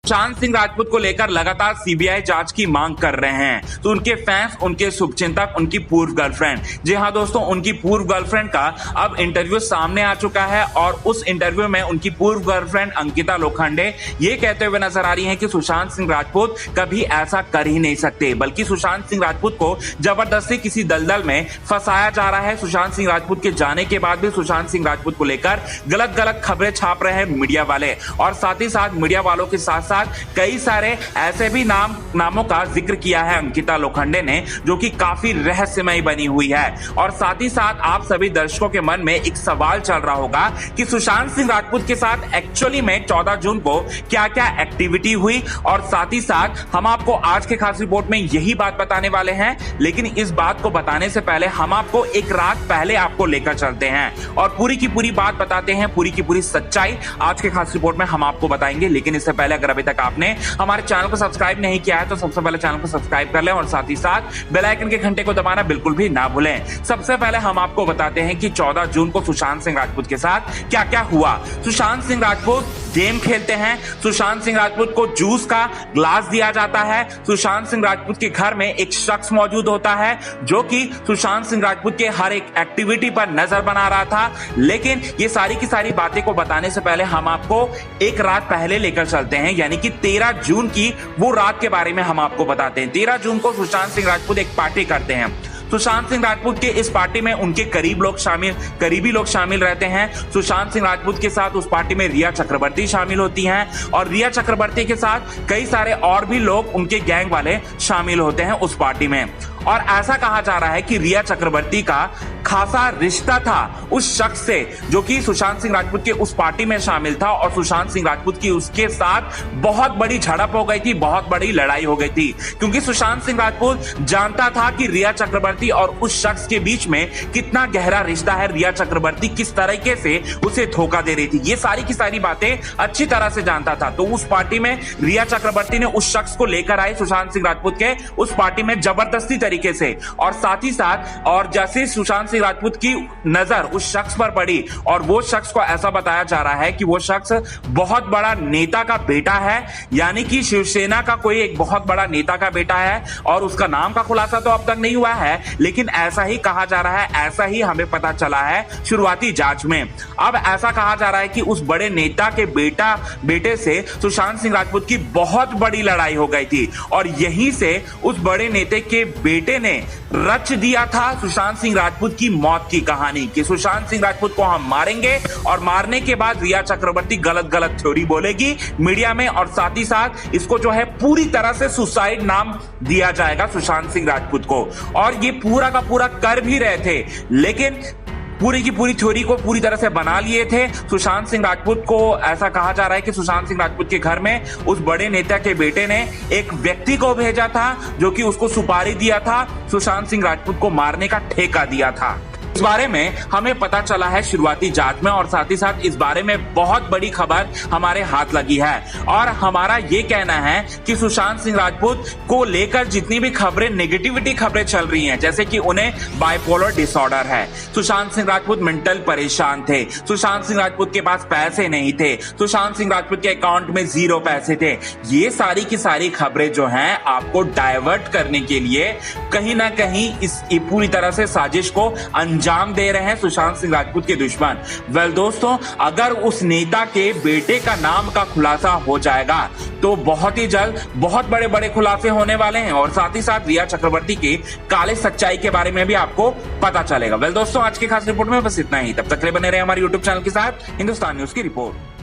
सुशांत सिंह राजपूत को लेकर लगातार सीबीआई जांच की मांग कर रहे हैं। तो उनके फैंस, उनके शुभचिंतक, उनकी पूर्व गर्लफ्रेंड, जी हाँ दोस्तों, उनकी पूर्व गर्लफ्रेंड का अब इंटरव्यू सामने आ चुका है और उस इंटरव्यू में उनकी पूर्व गर्लफ्रेंड अंकिता लोखंडे ये कहते हुए नजर आ रही है कि सुशांत सिंह राजपूत कभी ऐसा कर ही नहीं सकते, बल्कि सुशांत सिंह राजपूत को जबरदस्ती किसी दलदल में फंसाया जा रहा है। सुशांत सिंह राजपूत के जाने के बाद भी सुशांत सिंह राजपूत को लेकर गलत गलत खबरें छाप रहे हैं मीडिया वाले, और साथ ही साथ मीडिया वालों के साथ साथ कई सारे ऐसे भी नामों का जिक्र किया है अंकिता लोखंडे ने, जो कि काफी रहस्यमय बनी हुई है। और साथ ही साथ आप सभी दर्शकों के मन में एक सवाल चल रहा होगा कि सुशांत सिंह राजपूत के साथ एक्चुअली में 14 जून को क्या क्या एक्टिविटी हुई, और साथ ही साथ हम आपको आज के खास रिपोर्ट में यही बात बताने वाले हैं। लेकिन इस बात को बताने से पहले हम आपको एक रात पहले आपको लेकर चलते हैं और पूरी की पूरी बात बताते हैं, पूरी की पूरी सच्चाई आज के खास रिपोर्ट में हम आपको बताएंगे। लेकिन इससे पहले अगर अभी तक आपने हमारे चैनल को सब्सक्राइब नहीं किया है तो सबसे पहले चैनल को सब्सक्राइब कर लें और साथ ही साथ बेल आइकन के घंटे को दबाना बिल्कुल भी ना भूलें। सबसे पहले हम आपको बताते हैं कि 14 जून को सुशांत सिंह राजपूत के साथ क्या क्या हुआ। सुशांत सिंह राजपूत गेम खेलते हैं, सुशांत सिंह राजपूत को जूस का ग्लास दिया जाता है, सुशांत सिंह राजपूत के घर में एक शख्स मौजूद होता है जो कि सुशांत सिंह राजपूत के हर एक एक्टिविटी पर नजर बना रहा था। लेकिन ये सारी की सारी बातें को बताने से पहले हम आपको एक रात पहले लेकर चलते हैं, यानी कि 13 जून की वो रात के बारे में हम आपको बताते हैं। 13 जून को सुशांत सिंह राजपूत एक पार्टी करते हैं। सुशांत सिंह राजपूत के इस पार्टी में उनके करीबी लोग शामिल रहते हैं। सुशांत सिंह राजपूत के साथ उस पार्टी में रिया चक्रवर्ती शामिल होती हैं और रिया चक्रवर्ती के साथ कई सारे और भी लोग, उनके गैंग वाले शामिल होते हैं उस पार्टी में। और ऐसा कहा जा रहा है कि रिया चक्रवर्ती का खासा रिश्ता था उस शख्स से जो कि सुशांत सिंह राजपूत के उस पार्टी में शामिल था, और सुशांत सिंह राजपूत की उसके साथ बहुत बड़ी झड़प हो गई थी, बहुत बड़ी लड़ाई हो गई थी, क्योंकि सुशांत सिंह राजपूत जानता था कि रिया चक्रवर्ती और उस शख्स के बीच में कितना गहरा रिश्ता है, रिया चक्रवर्ती किस तरीके से उसे धोखा दे रही थी, ये सारी की सारी बातें अच्छी तरह से जानता था। तो उस पार्टी में रिया चक्रवर्ती ने उस शख्स को लेकर आए सुशांत सिंह राजपूत के उस पार्टी में जबरदस्ती तरीके से, और साथ ही साथ और जैसे सुशांत सिंह राजपूत की नजर उस शख्स पर पड़ी और वो शख्स को ऐसा बताया जा रहा है कि वो शख्स बहुत बड़ा नेता का बेटा है, यानी कि शिवसेना का कोई एक बहुत बड़ा नेता का बेटा है, और उसका नाम का खुलासा तो अब तक नहीं हुआ है, लेकिन ऐसा ही कहा जा रहा है, ऐसा ही हमें पता चला है शुरुआती जांच में। अब ऐसा कहा जा रहा है कि उस बड़े नेता के बेटे से सुशांत सिंह राजपूत की बहुत बड़ी लड़ाई हो गई थी, और यहीं से उस बड़े नेता के बेटे ने रच दिया था सुशांत सिंह राजपूत की मौत की कहानी कि सुशांत सिंह राजपूत को हम मारेंगे, और मारने के बाद रिया चक्रवर्ती गलत थ्योरी बोलेगी मीडिया में, और साथ ही साथ इसको जो है पूरी तरह से सुसाइड नाम दिया जाएगा सुशांत सिंह राजपूत को। और ये पूरा का पूरा कर भी रहे थे, लेकिन पूरी की पूरी थ्योरी को पूरी तरह से बना लिए थे सुशांत सिंह राजपूत को। ऐसा कहा जा रहा है कि सुशांत सिंह राजपूत के घर में उस बड़े नेता के बेटे ने एक व्यक्ति को भेजा था जो कि उसको सुपारी दिया था, सुशांत सिंह राजपूत को मारने का ठेका दिया था। इस बारे में हमें पता चला है शुरुआती जांच में, और साथ ही साथ इस बारे में बहुत बड़ी खबर हमारे हाथ लगी है, और हमारा ये कहना है कि सुशांत सिंह राजपूत को लेकर जितनी भी खबरें, नेगेटिविटी खबरें चल रही हैं, जैसे कि उन्हें बाइपोलर डिसऑर्डर है, सुशांत सिंह राजपूत मेंटल परेशान थे, सुशांत सिंह राजपूत के पास पैसे नहीं थे, सुशांत सिंह राजपूत के अकाउंट में 0 पैसे थे, ये सारी की सारी खबरें जो हैं आपको डाइवर्ट करने के लिए कहीं ना कहीं इस पूरी तरह से साजिश को अंजाम दे रहे हैं सुशांत सिंह राजपूत के दुश्मन। वेल दोस्तों, अगर उस नेता के बेटे का नाम का खुलासा हो जाएगा तो बहुत ही जल्द बहुत बड़े बड़े खुलासे होने वाले हैं, और साथ ही साथ रिया चक्रवर्ती के काले सच्चाई के बारे में भी आपको पता चलेगा। वेल दोस्तों, आज के खास रिपोर्ट में बस इतना ही। तब तक के लिए बने रहे हमारे यूट्यूब चैनल के साथ। हिंदुस्तान न्यूज की रिपोर्ट।